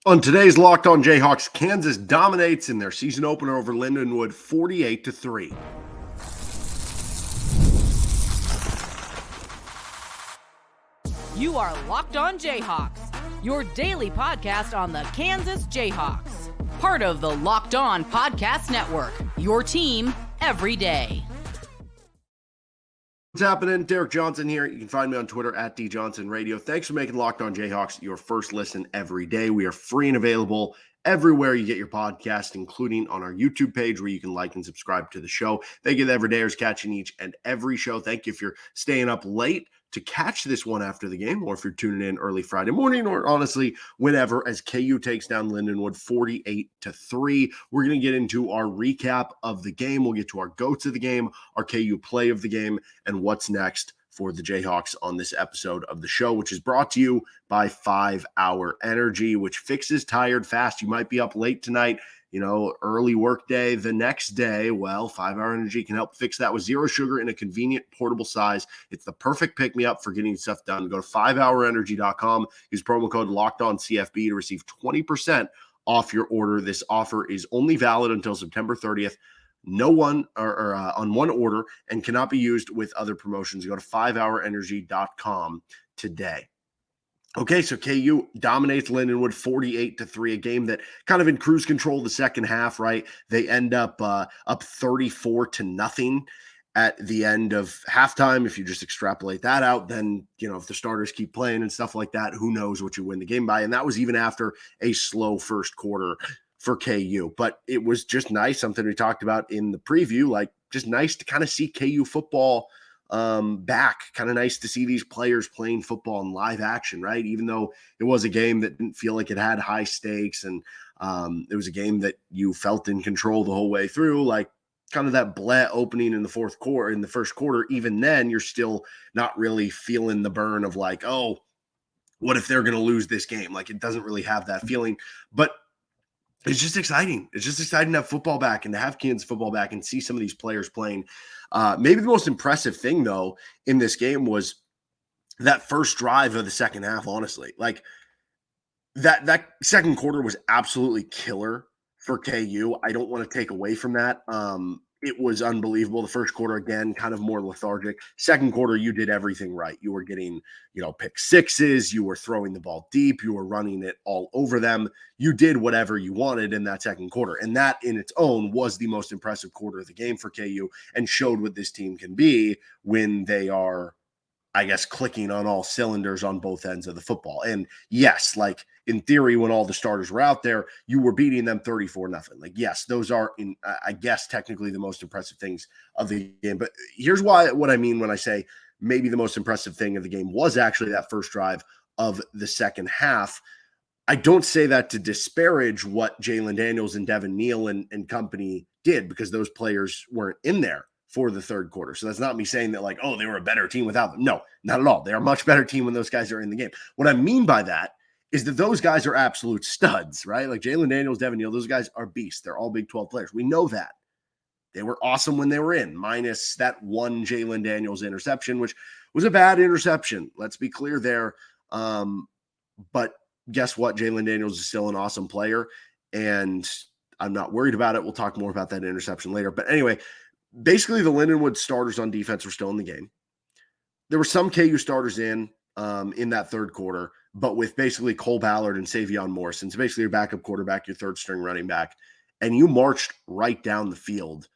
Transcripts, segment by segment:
On today's Locked On Jayhawks, Kansas dominates in their season opener over Lindenwood 48-3. You are Locked On Jayhawks, your daily podcast on the Kansas Jayhawks. Part of the Locked On Podcast Network, your team every day. What's happening? Derek Johnson here. You can find me on Twitter at DJohnsonRadio. Thanks for making Locked On Jayhawks your first listen every day. We are free and available everywhere you get your podcast, including on our YouTube page where you can like and subscribe to the show. Thank you to everydayers catching each and every show. Thank you if you're staying up late to catch this one after the game, or if you're tuning in early Friday morning, or honestly, whenever, as KU takes down Lindenwood 48-3. We're going to get into our recap of the game. We'll get to our goats of the game, our KU play of the game, and what's next for the Jayhawks on this episode of the show, which is brought to you by 5 Hour Energy, which fixes tired fast. You might be up late tonight, early work day the next day. Well, 5 Hour Energy can help fix that with zero sugar in a convenient portable size. It's the perfect pick-me-up for getting stuff done. Go to 5hourenergy.com. Use promo code LOCKEDONCFB to receive 20% off your order. This offer is only valid until September 30th. No one on one order, and cannot be used with other promotions. Go to 5hourenergy.com today. Okay, so KU dominates Lindenwood 48-3, a game that kind of in cruise control the second half, right? They end up 34-0 at the end of halftime. If you just extrapolate that out, then, if the starters keep playing and stuff like that, who knows what you win the game by. And that was even after a slow first quarter for KU. But it was just nice, something we talked about in the preview, just nice to kind of see KU football back. Kind of nice to see these players playing football in live action, right? Even though it was a game that didn't feel like it had high stakes, and it was a game that you felt in control the whole way through, kind of that bleh opening in the first quarter. Even then, you're still not really feeling the burn of oh, what if they're going to lose this game? It doesn't really have that feeling, but it's just exciting. It's just exciting to have football back and to have Kansas football back and see some of these players playing. Maybe the most impressive thing, though, in this game was that first drive of the second half, honestly. That second quarter was absolutely killer for KU. I don't want to take away from that. It was unbelievable. The first quarter, again, kind of more lethargic. Second quarter, you did everything right. You were getting, pick sixes. You were throwing the ball deep. You were running it all over them. You did whatever you wanted in that second quarter. And that in its own was the most impressive quarter of the game for KU, and showed what this team can be when they are, I guess, clicking on all cylinders on both ends of the football. And yes, in theory, when all the starters were out there, you were beating them 34-0. Yes, those are, I guess, technically the most impressive things of the game. But here's what I mean when I say maybe the most impressive thing of the game was actually that first drive of the second half. I don't say that to disparage what Jalon Daniels and Devin Neal and company did, because those players weren't in there for the third quarter. So that's not me saying that they were a better team without them. No, not at all. They are a much better team when those guys are in the game. What I mean by that is that those guys are absolute studs, right? Jalon Daniels, Devin Neal, those guys are beasts. They're all Big 12 players. We know that. They were awesome when they were in, minus that one Jalon Daniels interception, which was a bad interception. Let's be clear there. But guess what? Jalon Daniels is still an awesome player, and I'm not worried about it. We'll talk more about that interception later. But anyway, basically the Lindenwood starters on defense were still in the game. There were some KU starters in that third quarter, but with basically Cole Ballard and Savion Morrison. So basically your backup quarterback, your third string running back, and you marched right down the field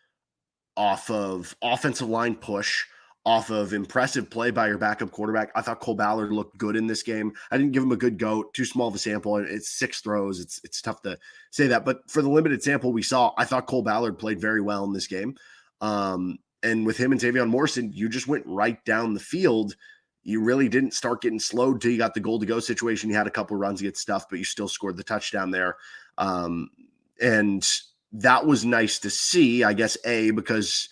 off of offensive line push, off of impressive play by your backup quarterback. I thought Cole Ballard looked good in this game. I didn't give him a good goat, too small of a sample. It's 6 throws. It's tough to say that, but for the limited sample we saw, I thought Cole Ballard played very well in this game. And with him and Savion Morrison, you just went right down the field. You really didn't start getting slowed till you got the goal to go situation. You had a couple of runs to get stuff, but you still scored the touchdown there. And that was nice to see, I guess, because,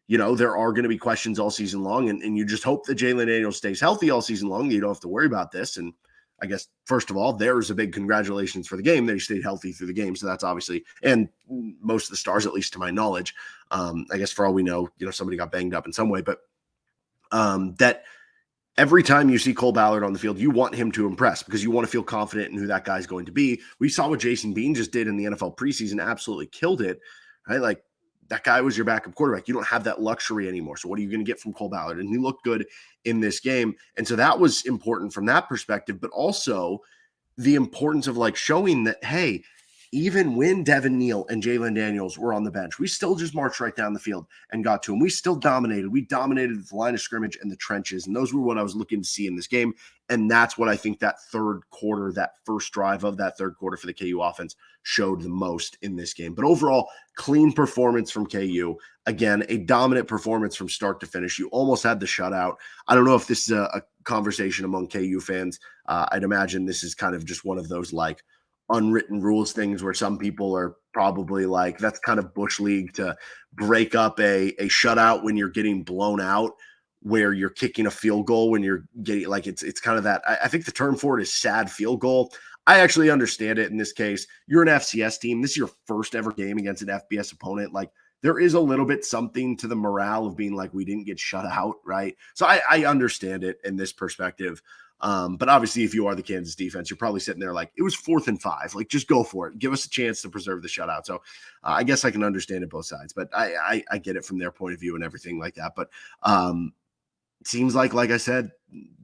there are going to be questions all season long, and you just hope that Jalon Daniels stays healthy all season long. You don't have to worry about this. And I guess, first of all, there's a big congratulations for the game that he stayed healthy through the game. So that's obviously, and most of the stars, at least to my knowledge, I guess for all we know, somebody got banged up in some way, but that every time you see Cole Ballard on the field, you want him to impress because you want to feel confident in who that guy's going to be. We saw what Jason Bean just did in the NFL preseason, absolutely killed it, right? Like that guy was your backup quarterback. You don't have that luxury anymore. So what are you going to get from Cole Ballard? And he looked good in this game. And so that was important from that perspective, but also the importance of like showing that, hey, even when Devin Neal and Jalon Daniels were on the bench, we still just marched right down the field and got to him. We still dominated. We dominated the line of scrimmage and the trenches. And those were what I was looking to see in this game. And that's what I think that third quarter, that first drive of that third quarter for the KU offense showed the most in this game. But overall, clean performance from KU. Again, a dominant performance from start to finish. You almost had the shutout. I don't know if this is a conversation among KU fans. I'd imagine this is kind of just one of those like unwritten rules things where some people are probably like, that's kind of Bush League to break up a shutout when you're getting blown out, where you're kicking a field goal when you're getting like, it's kind of that. I think the term for it is sad field goal. I actually understand it in this case. You're an FCS team. This is your first ever game against an FBS opponent. Like there is a little bit something to the morale of being like, we didn't get shut out. Right. So I understand it in this perspective. But obviously, if you are the Kansas defense, you're probably sitting there like, it was 4th and 5. Like, just go for it. Give us a chance to preserve the shutout. So I guess I can understand it both sides, but I get it from their point of view and everything like that. But it seems like I said,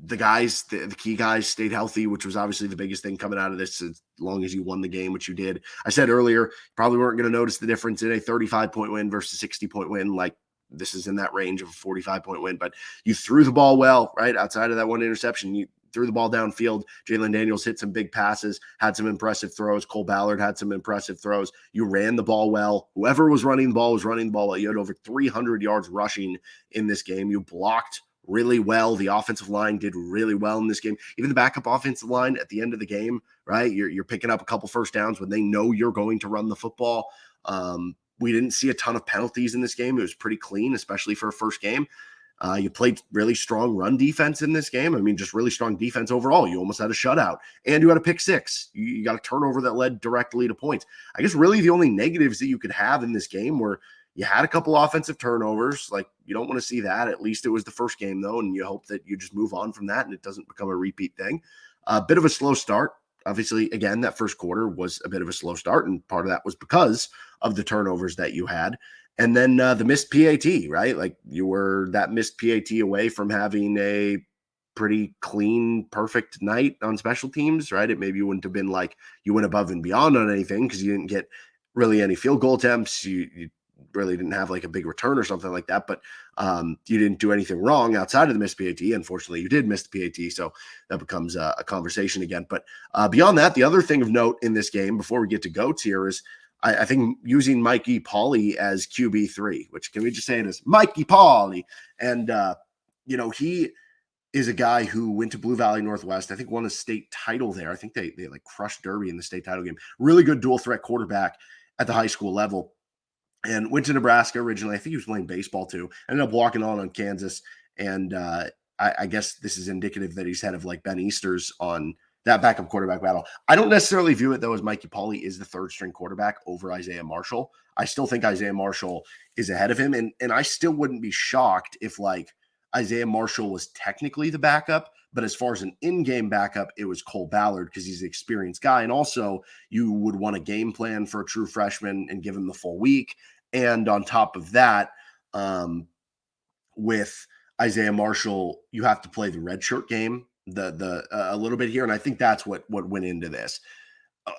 the guys, the key guys stayed healthy, which was obviously the biggest thing coming out of this, as long as you won the game, which you did. I said earlier, probably weren't going to notice the difference in a 35-point win versus 60-point win. Like, this is in that range of a 45-point win, but you threw the ball well, right? Outside of that one interception, you threw the ball downfield. Jalon Daniels hit some big passes, had some impressive throws. Cole Ballard had some impressive throws. You ran the ball well. Whoever was running the ball was running the ball well. You had over 300 yards rushing in this game. You blocked really well. The offensive line did really well in this game. Even the backup offensive line at the end of the game, right? You're picking up a couple first downs when they know you're going to run the football. We didn't see a ton of penalties in this game. It was pretty clean, especially for a first game. You played really strong run defense in this game. I mean, just really strong defense overall. You almost had a shutout, and you had a pick six. You got a turnover that led directly to points. I guess really the only negatives that you could have in this game were you had a couple offensive turnovers. Like, you don't want to see that. At least it was the first game, though, and you hope that you just move on from that and it doesn't become a repeat thing. A bit of a slow start. Obviously, again, that first quarter was a bit of a slow start, and part of that was because of the turnovers that you had. And then the missed PAT, right? Like, you were that missed PAT away from having a pretty clean, perfect night on special teams, right? It maybe wouldn't have been like you went above and beyond on anything because you didn't get really any field goal attempts. You really didn't have like a big return or something like that, but you didn't do anything wrong outside of the missed PAT. Unfortunately, you did miss the PAT, so that becomes a conversation again. But beyond that, the other thing of note in this game, before we get to GOATs here, is I think using Mikey Pauley as QB3, which, can we just say it as Mikey Pauley? And, he is a guy who went to Blue Valley Northwest. I think won a state title there. I think they like crushed Derby in the state title game. Really good dual threat quarterback at the high school level. And went to Nebraska originally. I think he was playing baseball too. Ended up walking on Kansas. And I guess this is indicative that he's head of like Ben Easter's on that backup quarterback battle. I don't necessarily view it, though, as Mikey Pauley is the third string quarterback over Isaiah Marshall. I still think Isaiah Marshall is ahead of him. And I still wouldn't be shocked if like Isaiah Marshall was technically the backup. But as far as an in-game backup, it was Cole Ballard because he's an experienced guy. And also, you would want a game plan for a true freshman and give him the full week. And on top of that, with Isaiah Marshall, you have to play the redshirt game a little bit here. And I think that's what went into this.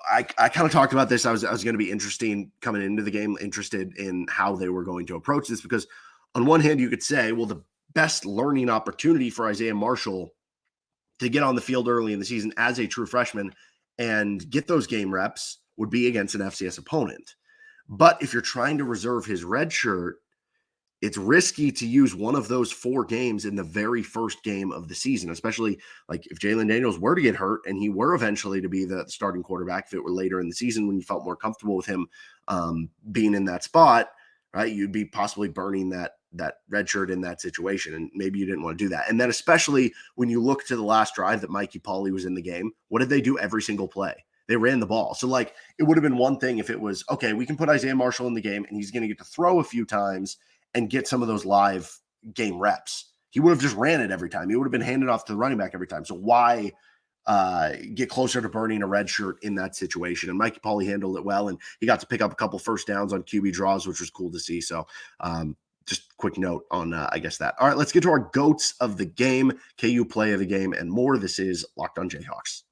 I kind of talked about this. I was going to be coming into the game, interested in how they were going to approach this, because on one hand, you could say, well, the best learning opportunity for Isaiah Marshall to get on the field early in the season as a true freshman and get those game reps would be against an FCS opponent. But if you're trying to reserve his red shirt, it's risky to use one of those 4 games in the very first game of the season, especially like if Jalon Daniels were to get hurt and he were eventually to be the starting quarterback, if it were later in the season when you felt more comfortable with him being in that spot, right? You'd be possibly burning that red shirt in that situation. And maybe you didn't want to do that. And then especially when you look to the last drive that Mikey Pauley was in the game, what did they do every single play? They ran the ball. So like, it would have been one thing if it was, okay, we can put Isaiah Marshall in the game and he's going to get to throw a few times and get some of those live game reps. he would have just ran it every time. He would have been handed off to the running back every time. So why get closer to burning a red shirt in that situation? And Mikey Pauley handled it well, and he got to pick up a couple first downs on QB draws, which was cool to see. So just quick note on, I guess that. All right, let's get to our GOATs of the game, KU play of the game, and more. This is Locked on Jayhawks.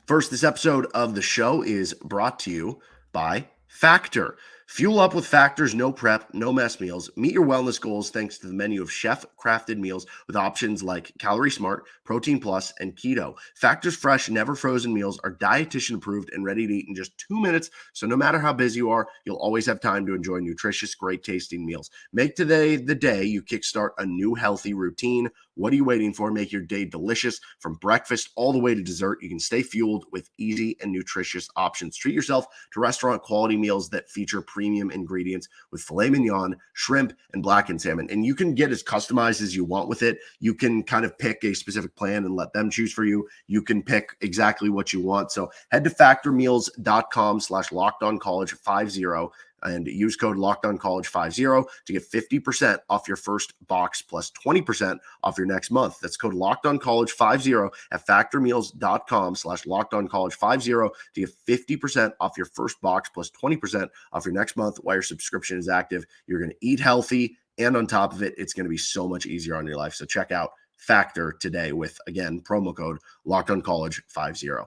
First, this episode of the show is brought to you by Factor. Fuel up with Factor's no prep, no mess meals. Meet your wellness goals thanks to the menu of chef-crafted meals with options like Calorie Smart, Protein Plus, and Keto. Factor's fresh, never frozen meals are dietitian approved and ready to eat in just 2 minutes. So no matter how busy you are, you'll always have time to enjoy nutritious, great tasting meals. Make today the day you kickstart a new healthy routine. What are you waiting for? Make your day delicious from breakfast all the way to dessert. You can stay fueled with easy and nutritious options. Treat yourself to restaurant quality meals that feature premium ingredients with filet mignon, shrimp, and blackened salmon. And you can get as customized as you want with it. You can kind of pick a specific plan and let them choose for you. You can pick exactly what you want. So head to factormeals.com/lockedoncollege50 and use code LockedOnCollege50 to get 50% off your first box plus 20% off your next month. That's code LockedOnCollege50 at factormeals.com/LockedOnCollege50 to get 50% off your first box plus 20% off your next month while your subscription is active. You're going to eat healthy, and on top of it, it's going to be so much easier on your life. So check out Factor today with, again, promo code LockedOnCollege50.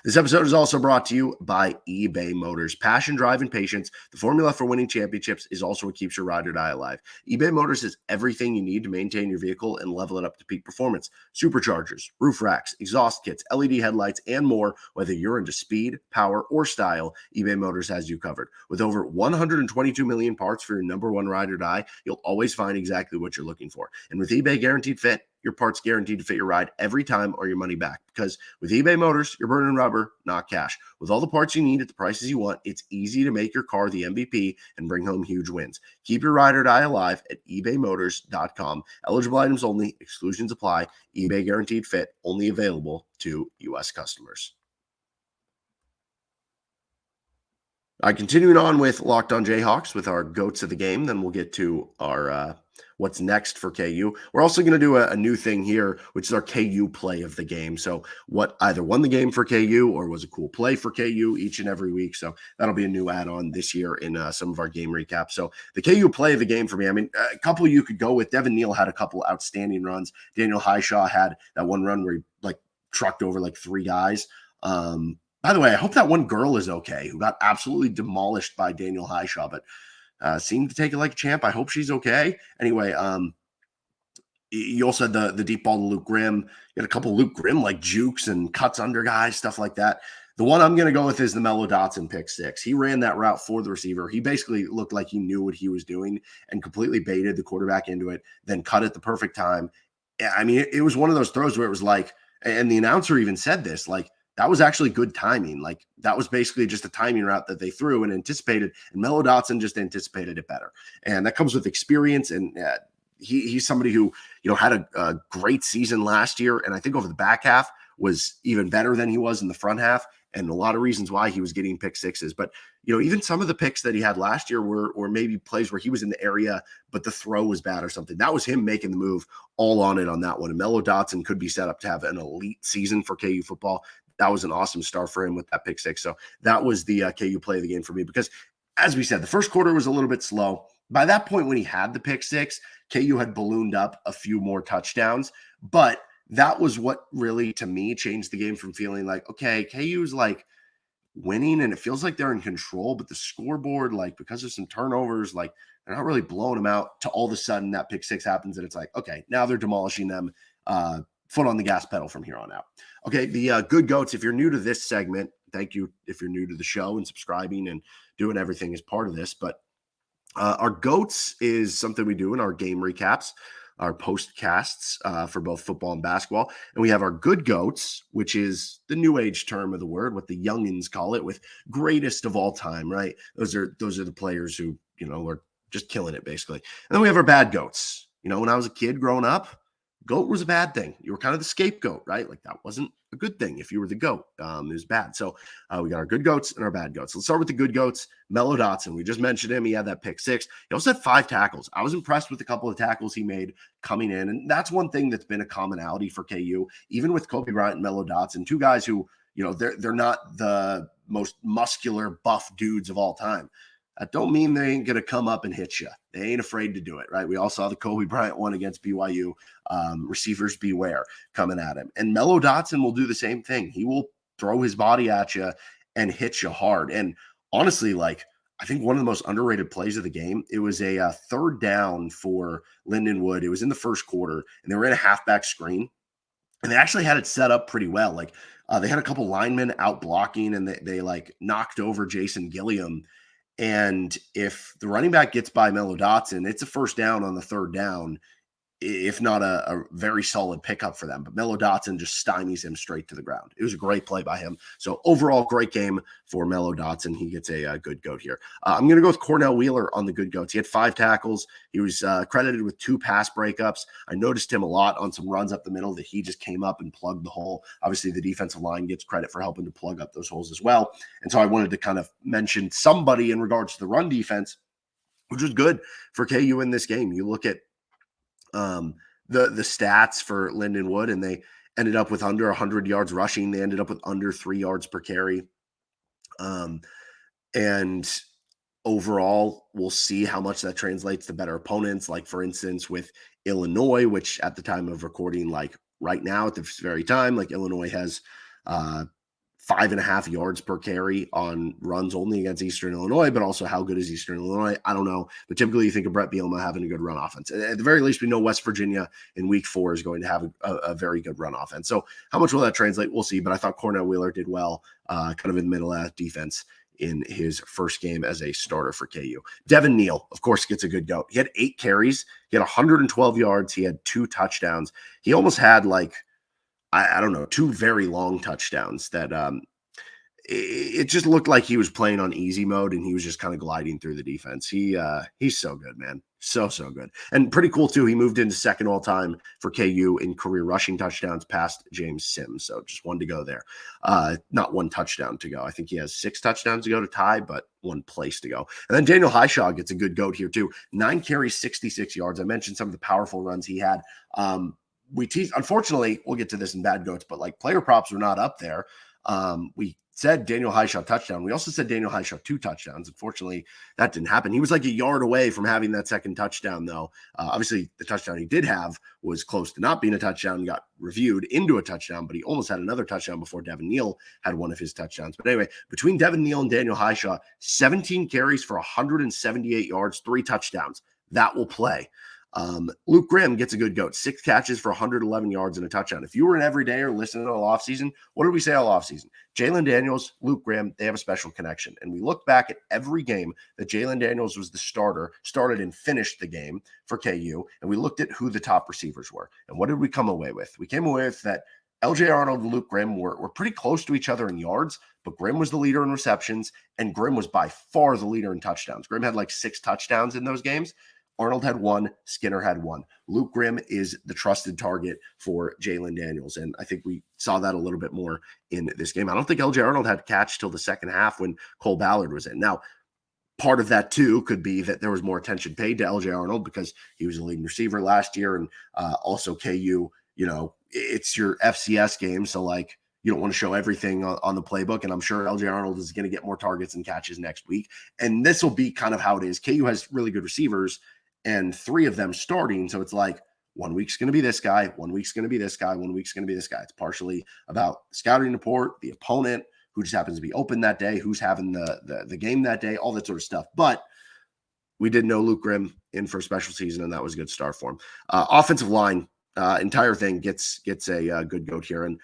This episode is also brought to you by eBay Motors. Passion, drive, and patience. The formula for winning championships is also what keeps your ride or die alive. eBay Motors has everything you need to maintain your vehicle and level it up to peak performance. Superchargers, roof racks, exhaust kits, LED headlights, and more. Whether you're into speed, power, or style, eBay Motors has you covered. With over 122 million parts for your number one ride or die, you'll always find exactly what you're looking for. And with eBay Guaranteed Fit, your part's guaranteed to fit your ride every time or your money back. Because with eBay Motors, you're burning rubber, not cash. With all the parts you need at the prices you want, it's easy to make your car the MVP and bring home huge wins. Keep your ride or die alive at ebaymotors.com. Eligible items only. Exclusions apply. eBay Guaranteed Fit. Only available to U.S. customers. Continuing on with Locked on Jayhawks with our GOATs of the game, then we'll get to our what's next for KU. We're also going to do a new thing here, which is our KU play of the game. So what either won the game for KU or was a cool play for KU each and every week. So that'll be a new add-on this year in some of our game recaps. So the KU play of the game for me, I mean, a couple you could go with. Devin Neal had a couple outstanding runs. Daniel Hishaw had that one run where he trucked over 3 guys. By the way, I hope that one girl is okay who got absolutely demolished by Daniel Hishaw, but seemed to take it like a champ. I hope she's okay. Anyway, you also had the deep ball to Luke Grimm. You had a couple of Luke Grimm jukes and cuts under guys, stuff like that. The one I'm going to go with is the Mello Dotson pick six. He ran that route for the receiver. He basically looked like he knew what he was doing and completely baited the quarterback into it, then cut at the perfect time. I mean, it was one of those throws where it was and the announcer even said this, that was actually good timing. That was basically just a timing route that they threw and anticipated, and Mello Dotson just anticipated it better. And that comes with experience. And he's somebody who, had a great season last year. And I think over the back half was even better than he was in the front half. And a lot of reasons why he was getting pick sixes. But, even some of the picks that he had last year were maybe plays where he was in the area, but the throw was bad or something. That was him making the move all on it on that one. And Mello Dotson could be set up to have an elite season for KU football. That was an awesome start for him with that pick six. So that was the KU play of the game for me because, as we said, the first quarter was a little bit slow. By that point, when he had the pick six, KU had ballooned up a few more touchdowns. But that was what really, to me, changed the game from feeling okay, KU's winning and it feels like they're in control, but the scoreboard, because of some turnovers, they're not really blowing them out, to all of a sudden that pick six happens and it's okay, now they're demolishing them. Foot on the gas pedal from here on out. Okay, the good goats, if you're new to this segment, thank you if you're new to the show and subscribing and doing everything as part of this. But our goats is something we do in our game recaps, our postcasts for both football and basketball. And we have our good goats, which is the new age term of the word, what the youngins call it, with greatest of all time, right? Those are the players who, are just killing it, basically. And then we have our bad goats. When I was a kid growing up, GOAT was a bad thing. You were kind of the scapegoat, right? Like that wasn't a good thing if you were the GOAT. It was bad. So we got our good goats and our bad goats. Let's start with the good goats. Mello Dotson. We just mentioned him. He had that pick six. He also had 5 tackles. I was impressed with a couple of tackles he made coming in. And that's one thing that's been a commonality for KU, even with Kobe Bryant and Mello Dotson, 2 guys who, they're not the most muscular, buff dudes of all time. That don't mean they ain't going to come up and hit you. They ain't afraid to do it, right? We all saw the Kobe Bryant one against BYU. Receivers beware coming at him. And Mello Dotson will do the same thing. He will throw his body at you and hit you hard. And honestly, I think one of the most underrated plays of the game, it was a 3rd down for Lindenwood. It was in the first quarter, and they were in a halfback screen. And they actually had it set up pretty well. They had a couple linemen out blocking, and they knocked over Jason Gilliam. And if the running back gets by Mello Dotson, it's a 1st down on the 3rd down, if not a very solid pickup for them. But Mello Dotson just stymies him straight to the ground. It was a great play by him. So overall, great game for Mello Dotson. He gets a good goat here. I'm going to go with Cornell Wheeler on the good goats. He had 5 tackles. He was credited with 2 pass breakups. I noticed him a lot on some runs up the middle that he just came up and plugged the hole. Obviously, the defensive line gets credit for helping to plug up those holes as well. And so I wanted to kind of mention somebody in regards to the run defense, which was good for KU in this game. You look at the stats for Lindenwood, and they ended up with under 100 yards rushing. They ended up with under 3 yards per carry. And overall, we'll see how much that translates to better opponents. Like, for instance, with Illinois, which at the time of recording, right now at this very time, Illinois has 5.5 yards per carry on runs only against Eastern Illinois, but also how good is Eastern Illinois? I don't know. But typically you think of Brett Bielema having a good run offense. At the very least, we know West Virginia in week 4 is going to have a very good run offense. So how much will that translate? We'll see. But I thought Cornell Wheeler did well, kind of in the middle of that defense in his first game as a starter for KU. Devin Neal, of course, gets a good goat. He had 8 carries. He had 112 yards. He had 2 touchdowns. He almost had I don't know, 2 very long touchdowns that it just looked like he was playing on easy mode, and he was just kind of gliding through the defense. He's so good, man. So good. And pretty cool too. He moved into 2nd all time for KU in career rushing touchdowns past James Sims. So just 1 to go there. Not 1 touchdown to go. I think he has 6 touchdowns to go to tie, but 1 place to go. And then Daniel Hishaw gets a good goat here too. 9 carries, 66 yards. I mentioned some of the powerful runs he had. We teased, unfortunately, we'll get to this in bad goats, but player props were not up there. We said Daniel Hishaw touchdown. We also said Daniel Hishaw 2 touchdowns. Unfortunately, that didn't happen. He was a yard away from having that 2nd touchdown, though. Obviously, the touchdown he did have was close to not being a touchdown and got reviewed into a touchdown, but he almost had another touchdown before Devin Neal had one of his touchdowns. But anyway, between Devin Neal and Daniel Hishaw, 17 carries for 178 yards, 3 touchdowns. That will play. Luke Grimm gets a good goat, 6 catches for 111 yards and a touchdown. If you were an everydayer listening all offseason, what did we say all offseason? Jalon Daniels, Luke Grimm, they have a special connection. And we look back at every game that Jalon Daniels was the starter, started and finished the game for KU, and we looked at who the top receivers were. And what did we come away with? We came away with that LJ Arnold and Luke Grimm were pretty close to each other in yards, but Grimm was the leader in receptions, and Grimm was by far the leader in touchdowns. Grimm had 6 touchdowns in those games. Arnold had 1, Skinner had 1. Luke Grimm is the trusted target for Jalon Daniels, and I think we saw that a little bit more in this game. I don't think LJ Arnold had a catch till the second half when Cole Ballard was in. Now, part of that, too, could be that there was more attention paid to LJ Arnold because he was a leading receiver last year, and also KU, it's your FCS game, so, you don't want to show everything on the playbook, and I'm sure LJ Arnold is going to get more targets and catches next week, and this will be kind of how it is. KU has really good receivers, and 3 of them starting. So it's 1 week's going to be this guy, 1 week's going to be this guy, 1 week's going to be this guy. It's partially about scouting report, the opponent, who just happens to be open that day, who's having the game that day, all that sort of stuff. But we did know Luke Grimm in for a special season, and that was a good start for him. Offensive line, entire thing gets a good goat here. And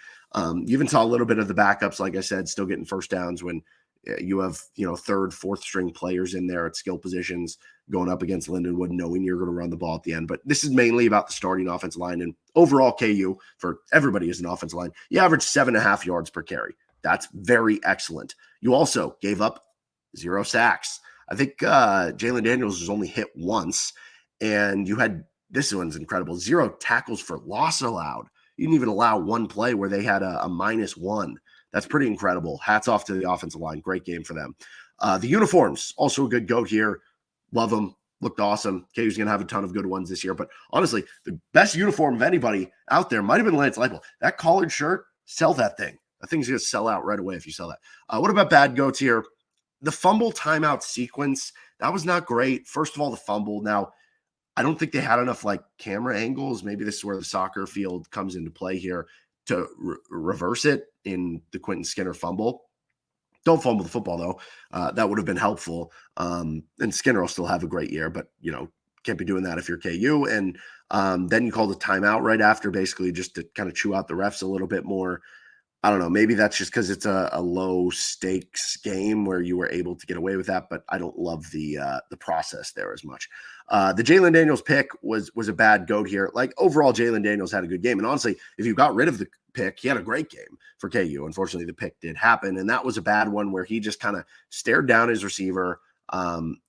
you even saw a little bit of the backups, like I said, still getting first downs when you have, 3rd, 4th string players in there at skill positions going up against Lindenwood, knowing you're going to run the ball at the end. But this is mainly about the starting offensive line. And overall, KU, for everybody as an offensive line, you average 7.5 yards per carry. That's very excellent. You also gave up 0 sacks. I think Jalon Daniels was only hit once, and you had this one's incredible. 0 tackles for loss allowed. You didn't even allow one play where they had a -1. That's pretty incredible. Hats off to the offensive line. Great game for them. The uniforms, also a good goat here. Love them. Looked awesome. KU's going to have a ton of good ones this year. But honestly, the best uniform of anybody out there might have been Lance Leipold. That collared shirt, sell that thing. That thing's going to sell out right away if you sell that. What about bad goats here? The fumble timeout sequence, that was not great. First of all, the fumble. Now, I don't think they had enough like camera angles. Maybe this is where the soccer field comes into play here to reverse it in the Quentin Skinner fumble. Don't fumble the football, though. That would have been helpful. And Skinner will still have a great year, but, can't be doing that if you're KU. And then you call the timeout right after, basically just to kind of chew out the refs a little bit more. I don't know. Maybe that's just because it's a low stakes game where you were able to get away with that, but I don't love the process there as much. The Jalon Daniels pick was a bad goat here. Like overall, Jalon Daniels had a good game. And honestly, if you got rid of the pick, he had a great game for KU. Unfortunately, the pick did happen. And that was a bad one where he just kind of stared down his receiver.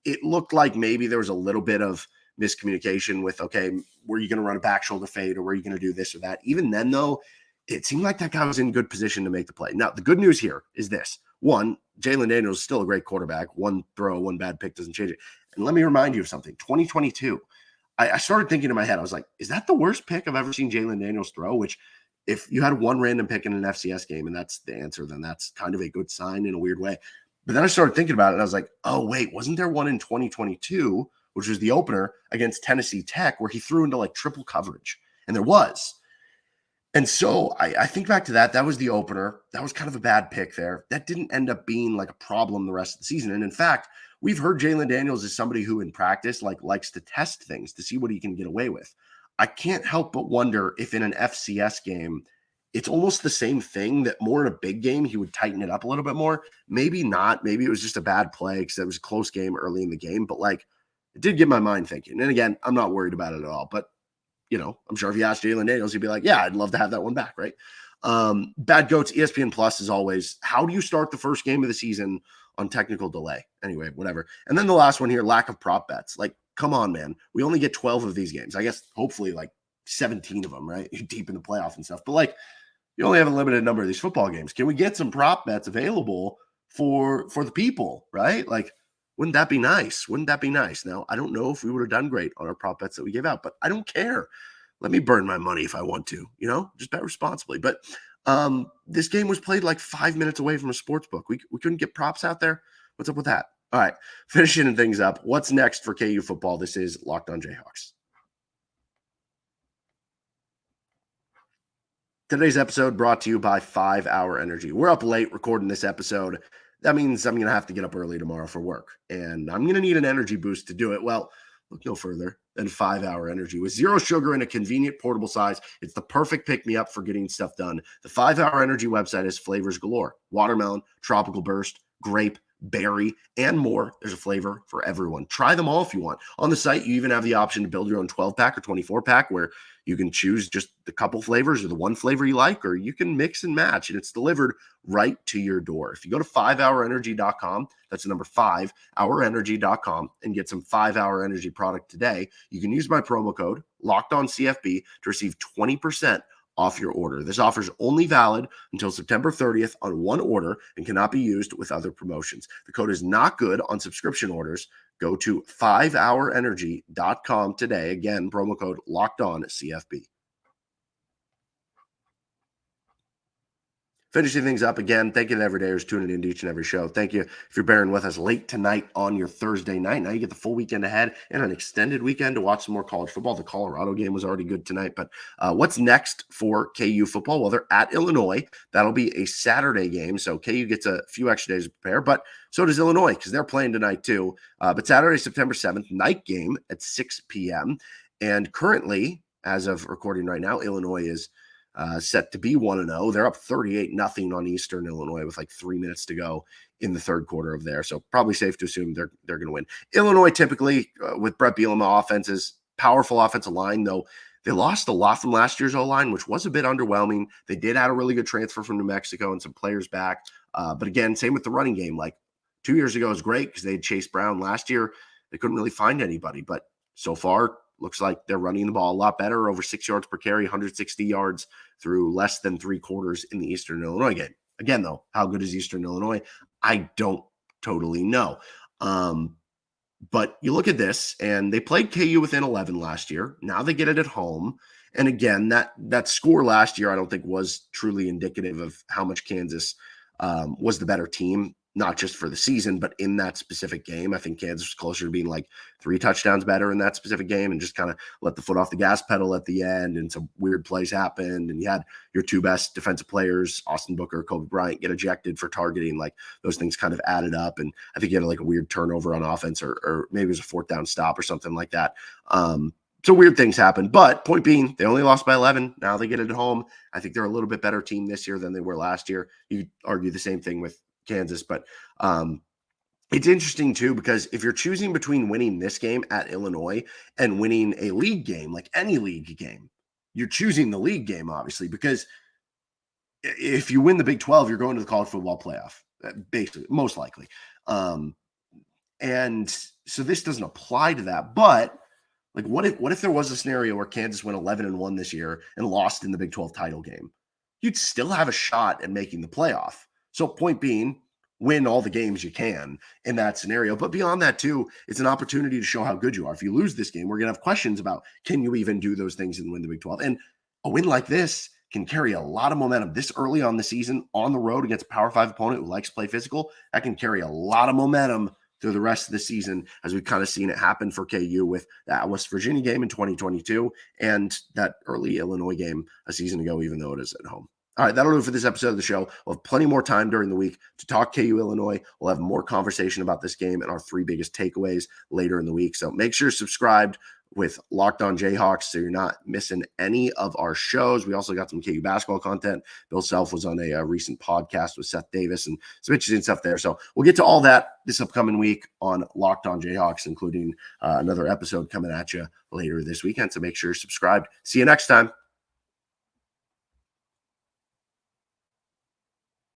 It looked like maybe there was a little bit of miscommunication with, okay, were you going to run a back shoulder fade or were you going to do this or that? Even then, though, it seemed like that guy was in good position to make the play. Now, the good news here is this. One, Jalon Daniels is still a great quarterback. One throw, one bad pick doesn't change it. And let me remind you of something. 2022, I started thinking in my head, I was like, is that the worst pick I've ever seen Jalon Daniels throw? Which, if you had one random pick in an FCS game and that's the answer, then that's kind of a good sign in a weird way. But then I started thinking about it and I was like, oh, wait, wasn't there one in 2022, which was the opener against Tennessee Tech, where he threw into like triple coverage? And there was. And so I think back to that. That was the opener. That was kind of a bad pick there. That didn't end up being like a problem the rest of the season. And in fact, we've heard Jalon Daniels is somebody who in practice likes to test things to see what he can get away with. I can't help but wonder if in an FCS game, it's almost the same thing, that more in a big game, he would tighten it up a little bit more. Maybe not. Maybe it was just a bad play because it was a close game early in the game. But it did get my mind thinking. And again, I'm not worried about it at all. But I'm sure if you asked Jalon Daniels, he'd be like, yeah, I'd love to have that one back, right? Bad goats, ESPN Plus, as always. How do you start the first game of the season on technical delay? Anyway, whatever. And then the last one here, lack of prop bets. Come on, man. We only get 12 of these games. I guess hopefully 17 of them, right? You're deep in the playoff and stuff. But you only have a limited number of these football games. Can we get some prop bets available for the people, right? Wouldn't that be nice? Wouldn't that be nice? Now, I don't know if we would have done great on our prop bets that we gave out, but I don't care. Let me burn my money if I want to, just bet responsibly. But this game was played 5 minutes away from a sports book. We couldn't get props out there. What's up with that? All right, finishing things up. What's next for KU football? This is Locked On Jayhawks. Today's episode brought to you by 5 Hour Energy. We're up late recording this episode. That means I'm going to have to get up early tomorrow for work, and I'm going to need an energy boost to do it. Well, look no further than 5 Hour Energy. With zero sugar and a convenient portable size, it's the perfect pick-me-up for getting stuff done. The 5 Hour Energy website has flavors galore: watermelon, tropical burst, grape, berry, and more. There's a flavor for everyone. Try them all if you want. On the site, you even have the option to build your own 12-pack or 24-pack where you can choose just the couple flavors or the one flavor you like, or you can mix and match, and it's delivered right to your door. If you go to 5hourenergy.com, that's the number 5hourenergy.com, and get some 5 Hour Energy product today, you can use my promo code LOCKEDONCFB to receive 20% off your order. This offer is only valid until September 30th on one order and cannot be used with other promotions. The code is not good on subscription orders. Go to 5hourenergy.com today. Again, promo code LOCKEDONCFB. Finishing things up again, thank you to everydayers tuning in to each and every show. Thank you if you're bearing with us late tonight on your Thursday night. Now you get the full weekend ahead and an extended weekend to watch some more college football. The Colorado game was already good tonight, but what's next for KU football? Well, they're at Illinois. That'll be a Saturday game, so KU gets a few extra days to prepare, but so does Illinois because they're playing tonight too. But Saturday, September 7th, night game at 6 p.m. And currently, as of recording right now, Illinois is set to be 1-0. They're up 38-0 on Eastern Illinois with 3 minutes to go in the third quarter of there. So probably safe to assume they're going to win. Illinois typically with Brett Bielema offenses, powerful offensive line, though they lost a lot from last year's O-line, which was a bit underwhelming. They did add a really good transfer from New Mexico and some players back. But again, same with the running game. 2 years ago was great because they had Chase Brown. Last year, they couldn't really find anybody. But so far, looks like they're running the ball a lot better, over 6 yards per carry, 160 yards through less than 3 quarters in the Eastern Illinois game. Again, though, how good is Eastern Illinois? I don't totally know. But you look at this, and they played KU within 11 last year. Now they get it at home. And again, that score last year, I don't think was truly indicative of how much Kansas was the better team, not just for the season, but in that specific game. I think Kansas was closer to being like 3 touchdowns better in that specific game and just kind of let the foot off the gas pedal at the end, and some weird plays happened. And you had your 2 best defensive players, Austin Booker, Kobe Bryant, get ejected for targeting. Like, those things kind of added up. And I think you had like a weird turnover on offense, or maybe it was a 4th down stop or something like that. So weird things happen, but point being, they only lost by 11. Now they get it at home. I think they're a little bit better team this year than they were last year. You could argue the same thing with Kansas, but it's interesting too, because if you're choosing between winning this game at Illinois and winning a league game, like any league game, you're choosing the league game, obviously, because if you win the Big 12, you're going to the college football playoff, basically, most likely. And so this doesn't apply to that, but like, what if there was a scenario where Kansas went 11-1 this year and lost in the Big 12 title game? You'd still have a shot at making the playoff. So point being, win all the games you can in that scenario. But beyond that too, it's an opportunity to show how good you are. If you lose this game, we're going to have questions about, can you even do those things and win the Big 12? And a win like this can carry a lot of momentum this early on the season on the road against a Power 5 opponent who likes to play physical. That can carry a lot of momentum through the rest of the season, as we've kind of seen it happen for KU with that West Virginia game in 2022 and that early Illinois game a season ago, even though it is at home. All right, that'll do it for this episode of the show. We'll have plenty more time during the week to talk KU Illinois. We'll have more conversation about this game and our 3 biggest takeaways later in the week. So make sure you're subscribed with Locked On Jayhawks so you're not missing any of our shows. We also got some KU basketball content. Bill Self was on a recent podcast with Seth Davis and some interesting stuff there. So we'll get to all that this upcoming week on Locked On Jayhawks, including another episode coming at you later this weekend. So make sure you're subscribed. See you next time.